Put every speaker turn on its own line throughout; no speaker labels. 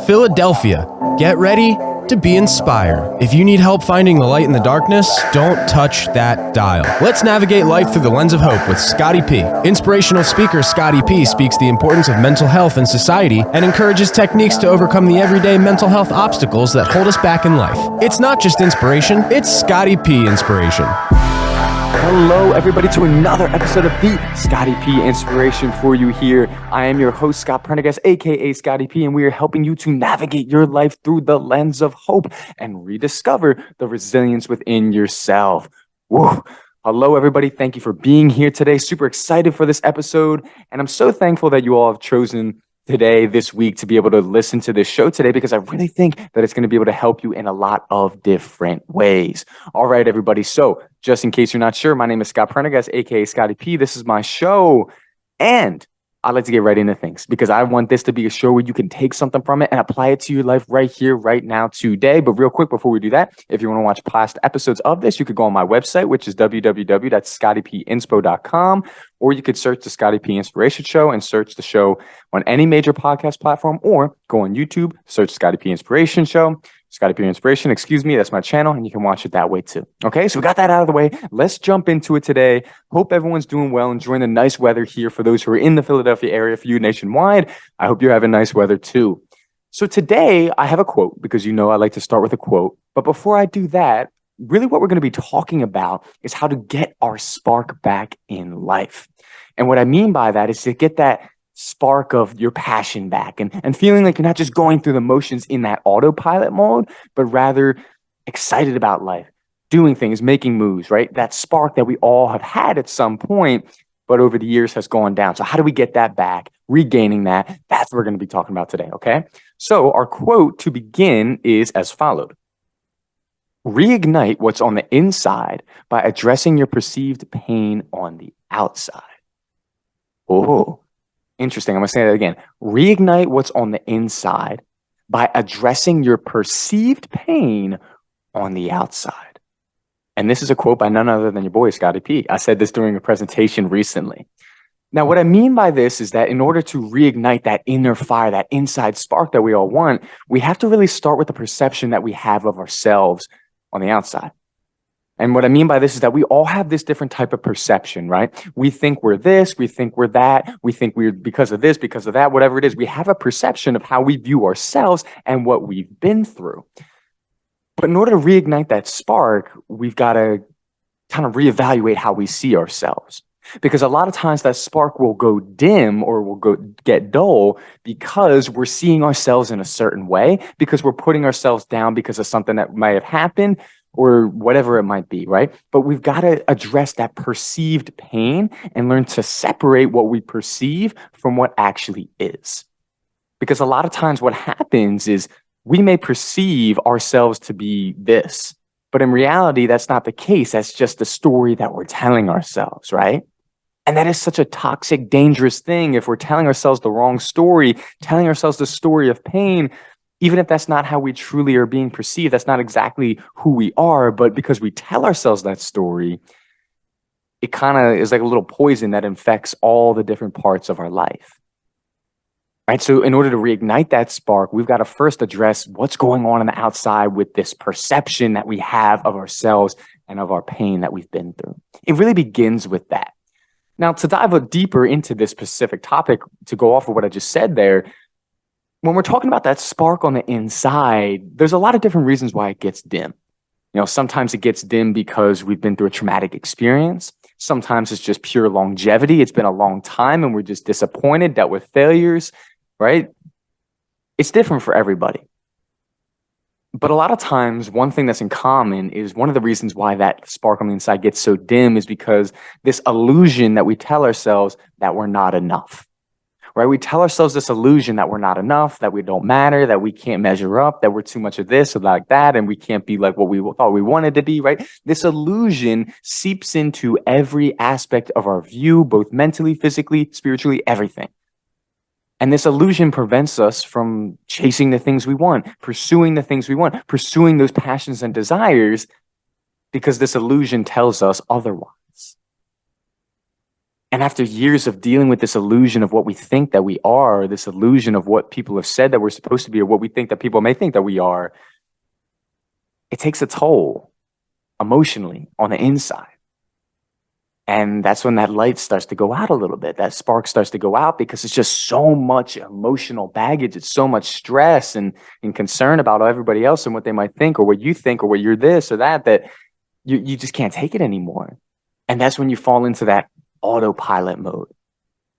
Philadelphia, get ready to be inspired. If you need help finding the light in the darkness, don't touch that dial. Let's navigate life through the lens of hope with Scotty P. Inspirational speaker Scotty P speaks the importance of mental health in society and encourages techniques to overcome the everyday mental health obstacles that hold us back in life. It's not just inspiration, it's Scotty P inspiration.
Hello, everybody, to another episode of the Scotty P Inspiration for you here. I am your host, Scott Prendergast, aka Scotty P, and we are helping you to navigate your life through the lens of hope and rediscover the resilience within yourself. Whoa. Hello, everybody. Thank you for being here today. Super excited for this episode, and I'm so thankful that you all have chosen today, this week, to be able to listen to this show today, because I really think that it's going to be able to help you in a lot of different ways. All right, everybody. So just in case you're not sure, my name is Scott Prendergast, aka Scotty P. This is my show, and I'd like to get right into things because I want this to be a show where you can take something from it and apply it to your life right here, right now, today. But real quick, before we do that, if you want to watch past episodes of this, you could go on my website, which is www.scottypinspo.com, or you could search the Scotty P Inspiration Show and search the show on any major podcast platform, or go on YouTube, search Scotty P Inspiration Show. Scotty P Inspiration, that's my channel, and you can watch it that way too. Okay, so we got that out of the way. Let's jump into it today. Hope everyone's doing well, enjoying the nice weather here for those who are in the Philadelphia area. For you nationwide, I hope you're having nice weather too. So today I have a quote, because you know I like to start with a quote. But before I do that, really what we're going to be talking about is how to get our spark back in life. And what I mean by that is to get that spark of your passion back and feeling like you're not just going through the motions in that autopilot mode, but rather excited about life, doing things, making moves, right? That spark that we all have had at some point, but over the years has gone down. So how do we get that back, regaining that? That's what we're going to be talking about today, okay? So our quote to begin is as followed. Reignite what's on the inside by addressing your perceived pain on the outside. Oh, interesting. I'm going to say that again. Reignite what's on the inside by addressing your perceived pain on the outside. And this is a quote by none other than your boy, Scotty P. I said this during a presentation recently. Now, what I mean by this is that in order to reignite that inner fire, that inside spark that we all want, we have to really start with the perception that we have of ourselves on the outside. And what I mean by this is that we all have this different type of perception, right? We think we're this, we think we're that, we think we're because of this, because of that, whatever it is. We have a perception of how we view ourselves and what we've been through. But in order to reignite that spark, we've got to kind of reevaluate how we see ourselves. Because a lot of times that spark will go dim or will get dull because we're seeing ourselves in a certain way, because we're putting ourselves down because of something that might have happened, or whatever it might be, right? But we've got to address that perceived pain and learn to separate what we perceive from what actually is. Because a lot of times what happens is we may perceive ourselves to be this, but in reality, that's not the case. That's just the story that we're telling ourselves, right? And that is such a toxic, dangerous thing. If we're telling ourselves the wrong story, telling ourselves the story of pain, even if that's not how we truly are being perceived, that's not exactly who we are, but because we tell ourselves that story, it kind of is like a little poison that infects all the different parts of our life. Right? So in order to reignite that spark, we've got to first address what's going on the outside with this perception that we have of ourselves and of our pain that we've been through. It really begins with that. Now, to dive a deeper into this specific topic, to go off of what I just said there, when we're talking about that spark on the inside, there's a lot of different reasons why it gets dim. You know, sometimes it gets dim because we've been through a traumatic experience. Sometimes it's just pure longevity. It's been a long time and we're just disappointed, dealt with failures, right? It's different for everybody. But a lot of times, one thing that's in common is one of the reasons why that spark on the inside gets so dim is because this illusion that we tell ourselves that we're not enough. Right? We tell ourselves this illusion that we're not enough, that we don't matter, that we can't measure up, that we're too much of this or like that, and we can't be like what we thought we wanted to be, right? This illusion seeps into every aspect of our view, both mentally, physically, spiritually, everything. And this illusion prevents us from chasing the things we want, pursuing the things we want, pursuing those passions and desires, because this illusion tells us otherwise. And after years of dealing with this illusion of what we think that we are, this illusion of what people have said that we're supposed to be, or what we think that people may think that we are, it takes a toll emotionally on the inside. And that's when that light starts to go out a little bit. That spark starts to go out because it's just so much emotional baggage. It's so much stress and concern about everybody else and what they might think, or what you think, or what you're this or that, that you just can't take it anymore. And that's when you fall into that autopilot mode,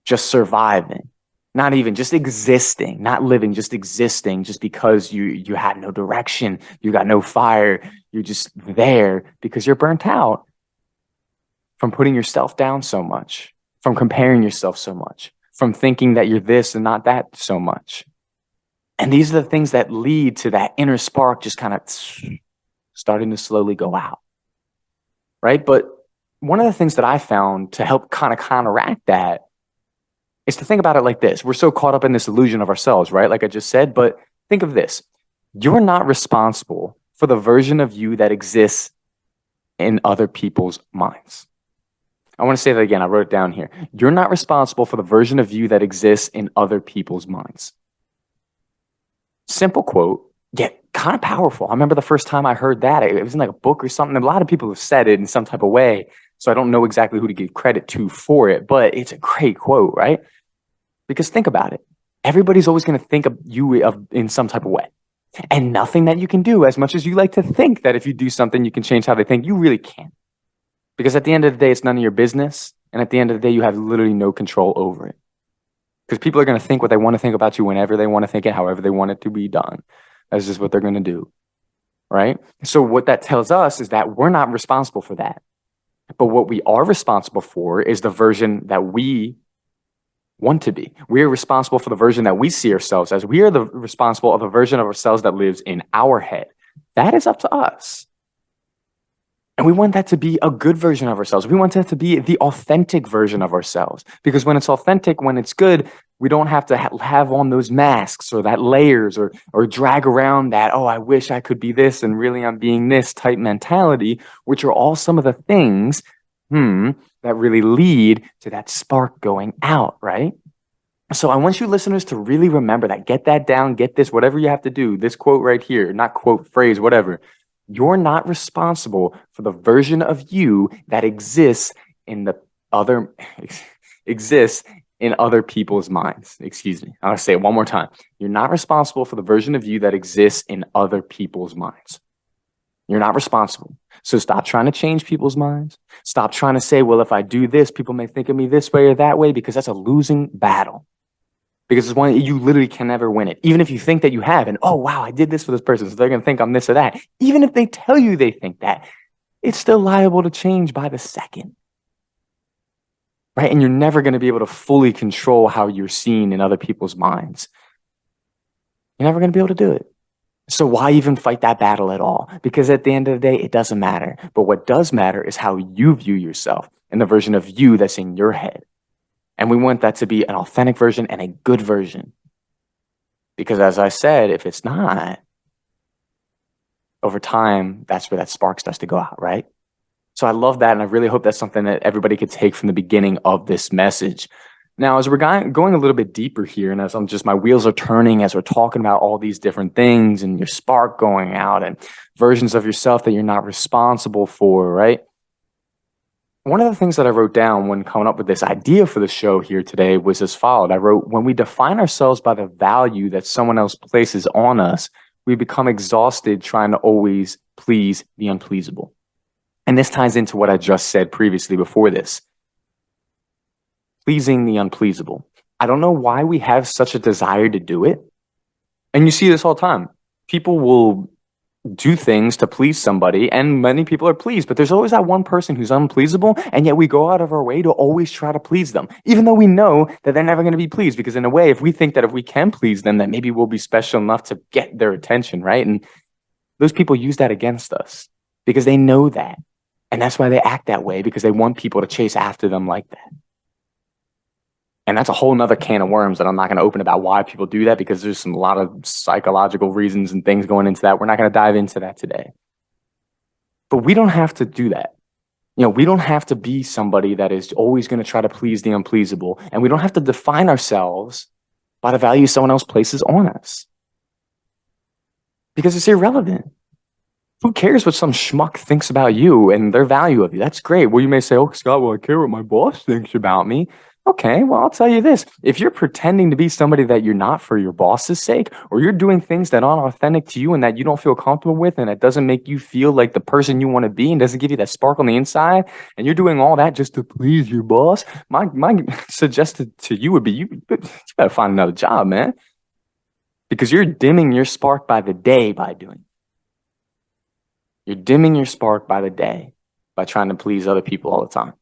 just surviving, not even just existing, not living, just existing, just because you had no direction, you got no fire, you're just there because you're burnt out from putting yourself down so much, from comparing yourself so much, from thinking that you're this and not that so much. And these are the things that lead to that inner spark just kind of starting to slowly go out, right? But one of the things that I found to help kind of counteract that is to think about it like this. We're so caught up in this illusion of ourselves, right? Like I just said, but think of this. You're not responsible for the version of you that exists in other people's minds. I want to say that again. I wrote it down here. You're not responsible for the version of you that exists in other people's minds. Simple quote, yet kind of powerful. I remember the first time I heard that, it was in like a book or something. A lot of people have said it in some type of way, so I don't know exactly who to give credit to for it, but it's a great quote, right? Because think about it. Everybody's always going to think of you in some type of way. And nothing that you can do, as much as you like to think that if you do something, you can change how they think, you really can't. Because at the end of the day, it's none of your business. And at the end of the day, you have literally no control over it. Because people are going to think what they want to think about you whenever they want to think it, however they want it to be done. That's just what they're going to do, right? So what that tells us is that we're not responsible for that. But what we are responsible for is the version that we want to be. We are responsible for the version that we see ourselves as. We are responsible of the version of ourselves that lives in our head. That is up to us. And we want that to be a good version of ourselves. We want that to be the authentic version of ourselves. Because when it's authentic, when it's good, we don't have to have on those masks or that layers or drag around that, oh, I wish I could be this and really I'm being this type mentality, which are all some of the things that really lead to that spark going out, right? So I want you listeners to really remember that. Get that down, get this, whatever you have to do. This quote right here, not quote, phrase, whatever. You're not responsible for the version of you that exists in other people's minds. Excuse me. I'll say it one more time. You're not responsible for the version of you that exists in other people's minds. You're not responsible. So stop trying to change people's minds. Stop trying to say, well, if I do this, people may think of me this way or that way, because that's a losing battle. Because it's one you literally can never win it. Even if you think that you have, and oh, wow, I did this for this person, so they're going to think I'm this or that. Even if they tell you they think that, it's still liable to change by the second. Right? And you're never going to be able to fully control how you're seen in other people's minds. You're never going to be able to do it. So why even fight that battle at all? Because at the end of the day, it doesn't matter. But what does matter is how you view yourself and the version of you that's in your head. And we want that to be an authentic version and a good version. Because as I said, if it's not, over time, that's where that spark starts to go out, right? So I love that. And I really hope that's something that everybody could take from the beginning of this message. Now, as we're going a little bit deeper here, and as my wheels are turning, as we're talking about all these different things and your spark going out and versions of yourself that you're not responsible for, right? One of the things that I wrote down when coming up with this idea for the show here today was as followed. I wrote, when we define ourselves by the value that someone else places on us, we become exhausted trying to always please the unpleasable. And this ties into what I just said previously before this. Pleasing the unpleasable. I don't know why we have such a desire to do it. And you see this all the time. People will do things to please somebody, and many people are pleased, but there's always that one person who's unpleasable, and yet we go out of our way to always try to please them, even though we know that they're never going to be pleased, because in a way, if we think that if we can please them, that maybe we'll be special enough to get their attention, right? And those people use that against us because they know that. And that's why they act that way, because they want people to chase after them like that. And that's a whole nother can of worms that I'm not going to open about why people do that, because there's a lot of psychological reasons and things going into that. We're not going to dive into that today. But we don't have to do that. We don't have to be somebody that is always going to try to please the unpleasable. And we don't have to define ourselves by the value someone else places on us, because it's irrelevant. Who cares what some schmuck thinks about you and their value of you? That's great. Well, you may say, oh, Scott, well, I care what my boss thinks about me. Okay, well, I'll tell you this. If you're pretending to be somebody that you're not for your boss's sake, or you're doing things that aren't authentic to you and that you don't feel comfortable with, and it doesn't make you feel like the person you want to be and doesn't give you that spark on the inside, and you're doing all that just to please your boss, my suggested to you would be, you better find another job, man. Because you're dimming your spark by the day by doing it. You're dimming your spark by the day by trying to please other people all the time.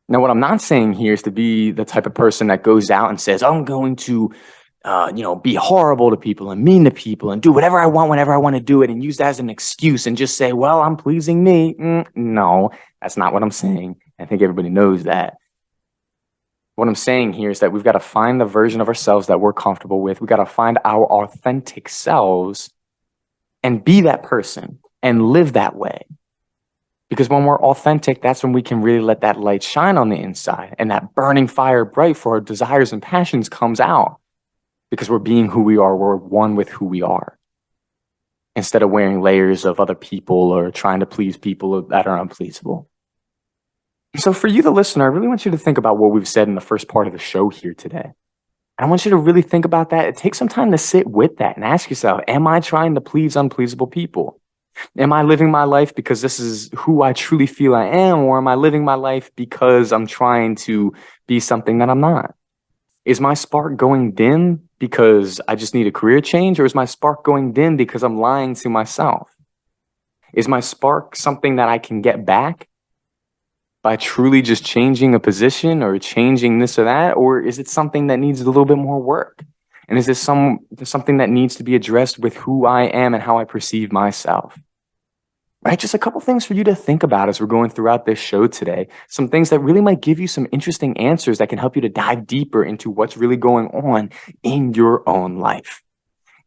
Now, what I'm not saying here is to be the type of person that goes out and says, I'm going to, be horrible to people and mean to people and do whatever I want whenever I want to do it and use that as an excuse and just say, well, I'm pleasing me. No, that's not what I'm saying. I think everybody knows that. What I'm saying here is that we've got to find the version of ourselves that we're comfortable with. We've got to find our authentic selves and be that person and live that way. Because when we're authentic, that's when we can really let that light shine on the inside, and that burning fire bright for our desires and passions comes out, because we're being who we are. We're one with who we are, instead of wearing layers of other people or trying to please people that are unpleasable. So for you, the listener, I really want you to think about what we've said in the first part of the show here today. I want you to really think about that. Take some time to sit with that and ask yourself, am I trying to please unpleasable people? Am I living my life because this is who I truly feel I am? Or am I living my life because I'm trying to be something that I'm not? Is my spark going dim because I just need a career change? Or is my spark going dim because I'm lying to myself? Is my spark something that I can get back by truly just changing a position or changing this or that? Or is it something that needs a little bit more work? And is this something that needs to be addressed with who I am and how I perceive myself? Right? Just a couple things for you to think about as we're going throughout this show today. Some things that really might give you some interesting answers that can help you to dive deeper into what's really going on in your own life.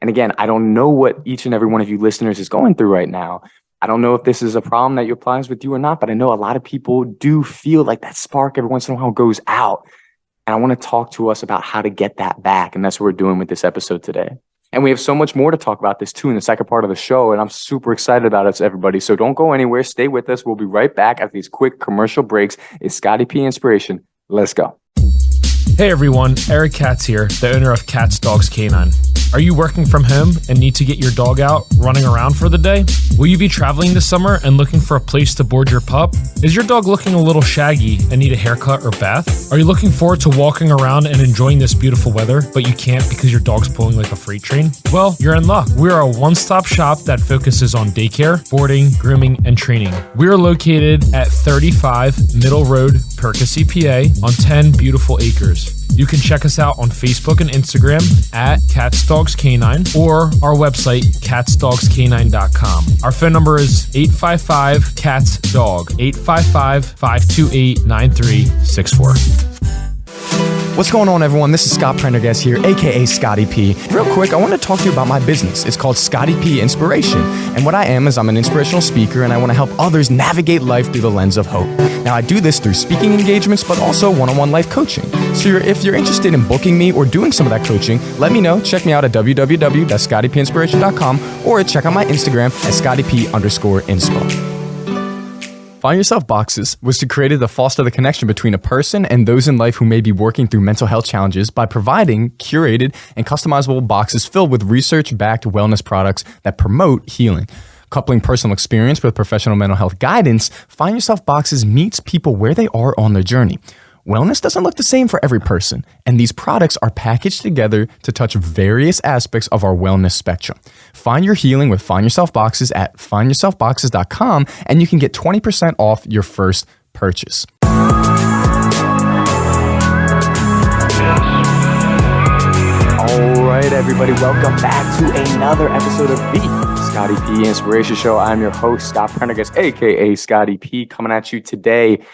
And again, I don't know what each and every one of you listeners is going through right now. I don't know if this is a problem that applies with you or not, but I know a lot of people do feel like that spark every once in a while goes out. And I want to talk to us about how to get that back. And that's what we're doing with this episode today. And we have so much more to talk about this too in the second part of the show. And I'm super excited about it, everybody. So don't go anywhere. Stay with us. We'll be right back after these quick commercial breaks. It's Scotty P Inspiration. Let's go.
Hey everyone, Eric Katz here, the owner of Katz Dogs Canine. Are you working from home and need to get your dog out running around for the day? Will you be traveling this summer and looking for a place to board your pup? Is your dog looking a little shaggy and need a haircut or bath? Are you looking forward to walking around and enjoying this beautiful weather, but you can't because your dog's pulling like a freight train? Well, you're in luck. We are a one-stop shop that focuses on daycare, boarding, grooming, and training. We are located at 35 Middle Road, Perkasie, PA, on 10 beautiful acres. You can check us out on Facebook and Instagram at Katz Dogs Canine or our website, katzdogscanine.com. Our phone number is 855-KATZ-DOG, 855-528-9364.
What's going on, everyone? This is Scott Prendergast here, aka Scotty P. Real quick, I want to talk to you about my business. It's called Scotty P Inspiration. And what I am is I'm an inspirational speaker, and I want to help others navigate life through the lens of hope. Now, I do this through speaking engagements, but also one-on-one life coaching. So if you're interested in booking me or doing some of that coaching, let me know. Check me out at www.scottypinspiration.com or check out my Instagram at scottyp_inspo. Find Yourself Boxes was created to foster the connection between a person and those in life who may be working through mental health challenges by providing curated and customizable boxes filled with research-backed wellness products that promote healing. Coupling personal experience with professional mental health guidance, Find Yourself Boxes meets people where they are on their journey. Wellness doesn't look the same for every person, and these products are packaged together to touch various aspects of our wellness spectrum. Find your healing with Find Yourself Boxes at findyourselfboxes.com, and you can get 20% off your first purchase.
All right, everybody, welcome back to another episode of the Scotty P Inspiration Show. I'm your host, Scott Prendergast, aka Scotty P, coming at you today.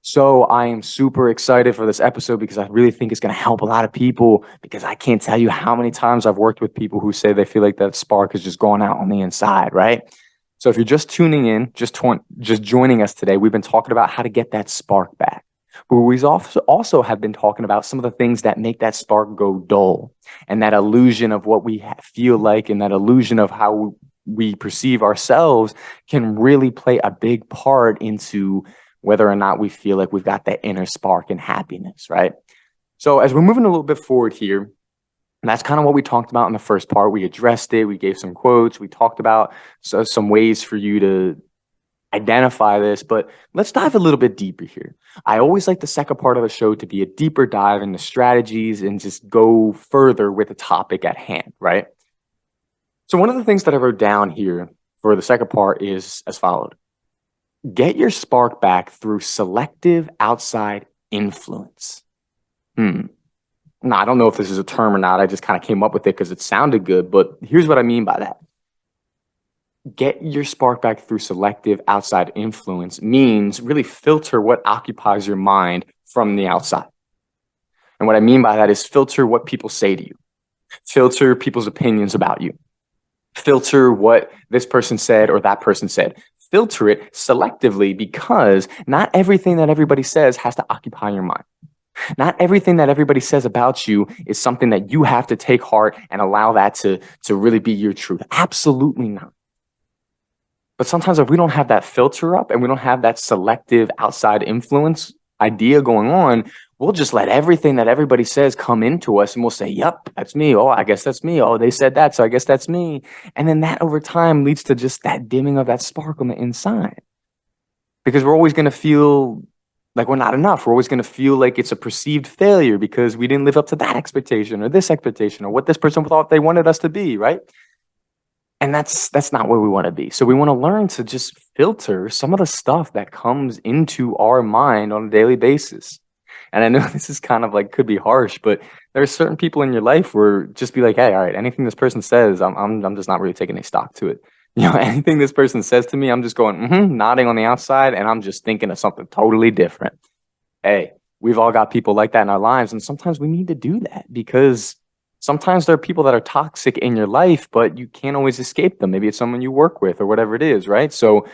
So I am super excited for this episode because I really think it's going to help a lot of people, because I can't tell you how many times I've worked with people who say they feel like that spark is just going out on the inside, right? So if you're just tuning in, just joining us today, we've been talking about how to get that spark back. But we also have been talking about some of the things that make that spark go dull, and that illusion of what we feel like, and that illusion of how we perceive ourselves can really play a big part into whether or not we feel like we've got that inner spark and happiness, right? So as we're moving a little bit forward here, and that's kind of what we talked about in the first part. We addressed it. We gave some quotes. We talked about some ways for you to identify this, but let's dive a little bit deeper here. I always like the second part of the show to be a deeper dive into strategies and just go further with the topic at hand, right? So one of the things that I wrote down here for the second part is as followed. Get your spark back through selective outside influence. Now, I don't know if this is a term or not. I just kind of came up with it because it sounded good, but here's what I mean by that. Get your spark back through selective outside influence means really filter what occupies your mind from the outside. And what I mean by that is filter what people say to you, filter people's opinions about you, filter what this person said or that person said. Filter it selectively, because not everything that everybody says has to occupy your mind. Not everything that everybody says about you is something that you have to take heart and allow that to really be your truth. Absolutely not. But sometimes if we don't have that filter up and we don't have that selective outside influence idea going on, we'll just let everything that everybody says come into us, and we'll say, yep, that's me. Oh, I guess that's me. Oh, they said that, so I guess that's me. And then that over time leads to just that dimming of that spark on the inside. Because we're always going to feel like we're not enough. We're always going to feel like it's a perceived failure because we didn't live up to that expectation or this expectation or what this person thought they wanted us to be, right? And that's not where we want to be. So we want to learn to just filter some of the stuff that comes into our mind on a daily basis. And I know this is kind of like, could be harsh, but there are certain people in your life where just be like, hey, all right, anything this person says, I'm just not really taking any stock to it. You know, anything this person says to me, I'm just going, nodding on the outside, and I'm just thinking of something totally different. Hey, we've all got people like that in our lives, and sometimes we need to do that because sometimes there are people that are toxic in your life, but you can't always escape them. Maybe it's someone you work with or whatever it is, right? So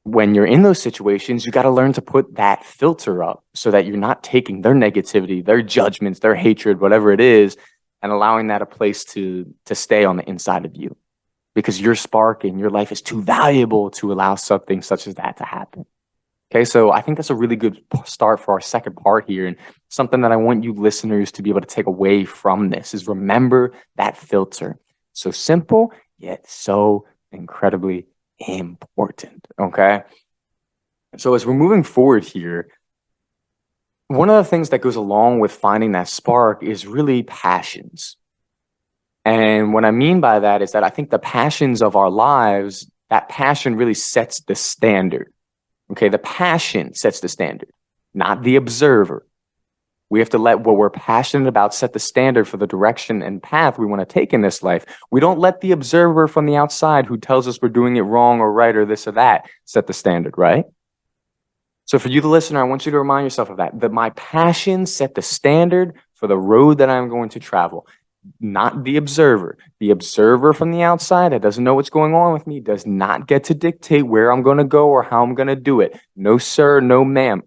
when you're in those situations, you got to learn to put that filter up so that you're not taking their negativity, their judgments, their hatred, whatever it is, and allowing that a place to stay on the inside of you. Because your spark in your life is too valuable to allow something such as that to happen. Okay, so I think that's a really good start for our second part here. And something that I want you listeners to be able to take away from this is remember that filter. So simple, yet so incredibly important. Okay, so as we're moving forward here, one of the things that goes along with finding that spark is really passions. And what I mean by that is that I think the passions of our lives, that passion really sets the standard. Okay, the passion sets the standard, not the observer. We have to let what we're passionate about set the standard for the direction and path we want to take in this life. We don't let the observer from the outside who tells us we're doing it wrong or right or this or that set the standard, right? So for you, the listener, I want you to remind yourself of that my passion set the standard for the road that I'm going to travel. Not the observer. The observer from the outside that doesn't know what's going on with me does not get to dictate where I'm going to go or how I'm going to do it. No, sir. No, ma'am.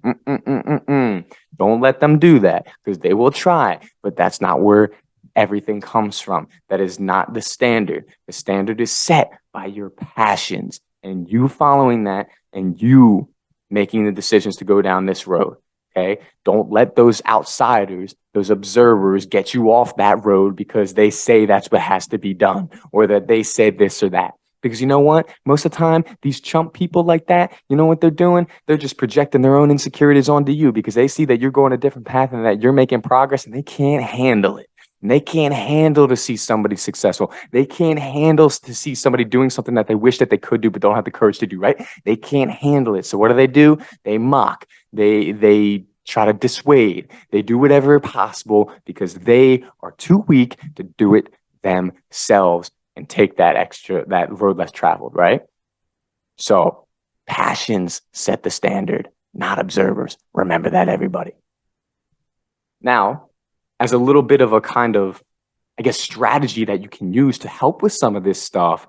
Don't let them do that because they will try, but that's not where everything comes from. That is not the standard. The standard is set by your passions and you following that and you making the decisions to go down this road. Okay, don't let those outsiders, those observers get you off that road because they say that's what has to be done or that they said this or that. Because you know what? Most of the time, these chump people like that, you know what they're doing? They're just projecting their own insecurities onto you because they see that you're going a different path and that you're making progress and they can't handle it. And they can't handle to see somebody successful. They can't handle to see somebody doing something that they wish that they could do but don't have the courage to do, right? They can't handle it. So what do? They mock. They try to dissuade. They do whatever possible because they are too weak to do it themselves and take that road less traveled, right? So passions set the standard, not observers. Remember that, everybody. Now, as a little bit of a kind of, I guess, strategy that you can use to help with some of this stuff,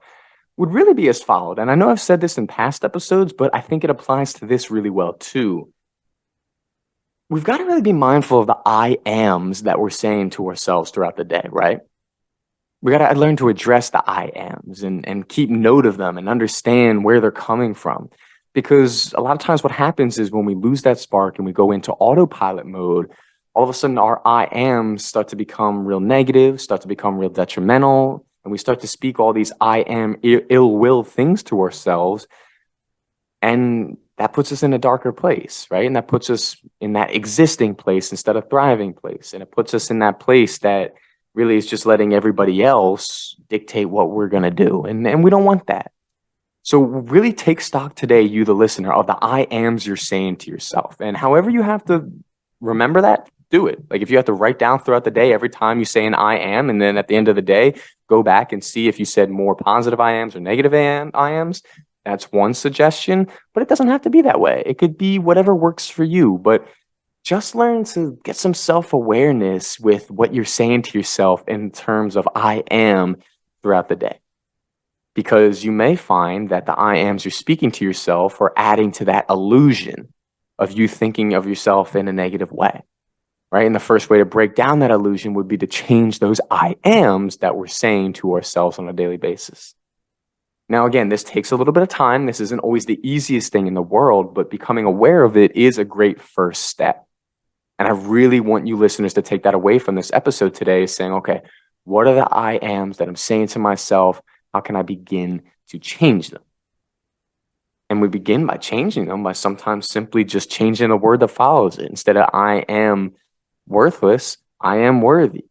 would really be as followed. And I know I've said this in past episodes, but I think it applies to this really well too. We've got to really be mindful of the I ams that we're saying to ourselves throughout the day, right? We got to learn to address the I ams and keep note of them and understand where they're coming from. Because a lot of times what happens is when we lose that spark and we go into autopilot mode, all of a sudden our I ams start to become real negative, start to become real detrimental, and we start to speak all these I am ill will things to ourselves. And that puts us in a darker place, right? And that puts us in that existing place instead of thriving place. And it puts us in that place that really is just letting everybody else dictate what we're going to do. And we don't want that. So really take stock today, you, the listener, of the I ams you're saying to yourself. And however you have to remember that, do it. Like if you have to write down throughout the day, every time you say an I am, and then at the end of the day, go back and see if you said more positive I ams or negative I ams. That's one suggestion, but it doesn't have to be that way. It could be whatever works for you, but just learn to get some self-awareness with what you're saying to yourself in terms of I am throughout the day. Because you may find that the I ams you're speaking to yourself are adding to that illusion of you thinking of yourself in a negative way, right? And the first way to break down that illusion would be to change those I ams that we're saying to ourselves on a daily basis. Now, again, this takes a little bit of time. This isn't always the easiest thing in the world, but becoming aware of it is a great first step. And I really want you listeners to take that away from this episode today, saying, okay, what are the I ams that I'm saying to myself? How can I begin to change them? And we begin by changing them by sometimes simply just changing the word that follows it. Instead of I am worthless, I am worthy.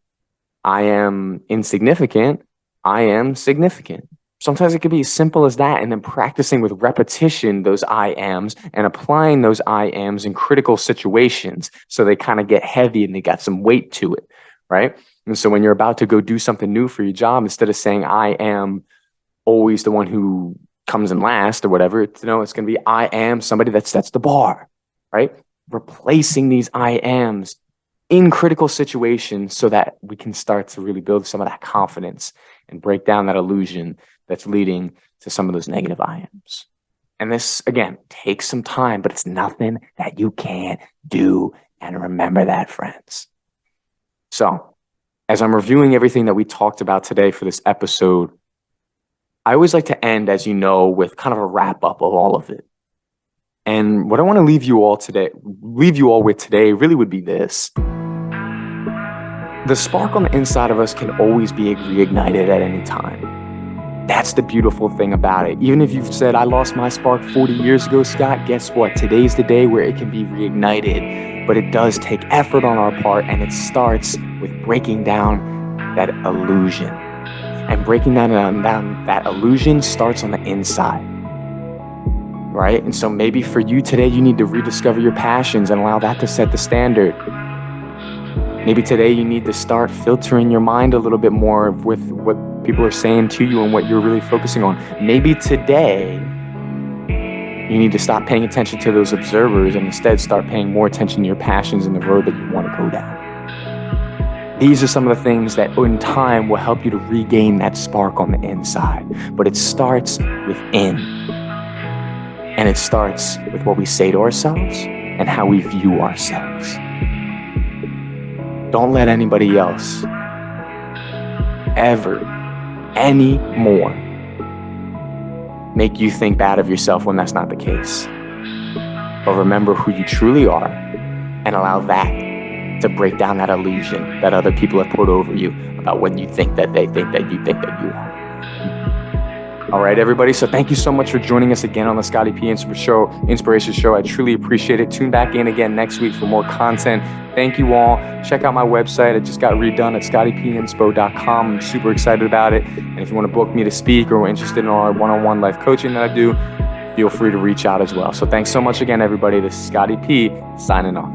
I am insignificant, I am significant. Sometimes it could be as simple as that, and then practicing with repetition those I ams and applying those I ams in critical situations so they kind of get heavy and they got some weight to it, right? And so when you're about to go do something new for your job, instead of saying I am always the one who comes in last or whatever, it's going to be I am somebody that sets the bar, right? Replacing these I ams in critical situations so that we can start to really build some of that confidence and break down that illusion that's leading to some of those negative I ams. And this, again, takes some time, but it's nothing that you can't do. And remember that, friends. So, as I'm reviewing everything that we talked about today for this episode, I always like to end, as you know, with kind of a wrap up of all of it. And what I want to leave you all with today really would be this. The spark on the inside of us can always be reignited at any time. That's the beautiful thing about it. Even if you've said, I lost my spark 40 years ago, Scott, guess what? Today's the day where it can be reignited. But it does take effort on our part, and it starts with breaking down that illusion. And breaking down that illusion starts on the inside, right? And so maybe for you today, you need to rediscover your passions and allow that to set the standard. Maybe today you need to start filtering your mind a little bit more with what people are saying to you and what you're really focusing on. Maybe today you need to stop paying attention to those observers and instead start paying more attention to your passions and the road that you want to go down. These are some of the things that in time will help you to regain that spark on the inside. But it starts within. And it starts with what we say to ourselves and how we view ourselves. Don't let anybody else ever, anymore, make you think bad of yourself when that's not the case. But remember who you truly are and allow that to break down that illusion that other people have put over you about what you think that they think that you think that you are. All right, everybody. So thank you so much for joining us again on the Scotty P Inspiration Show. I truly appreciate it. Tune back in again next week for more content. Thank you all. Check out my website. It just got redone at scottypinspo.com. I'm super excited about it. And if you want to book me to speak or are interested in our one-on-one life coaching that I do, feel free to reach out as well. So thanks so much again, everybody. This is Scotty P signing off.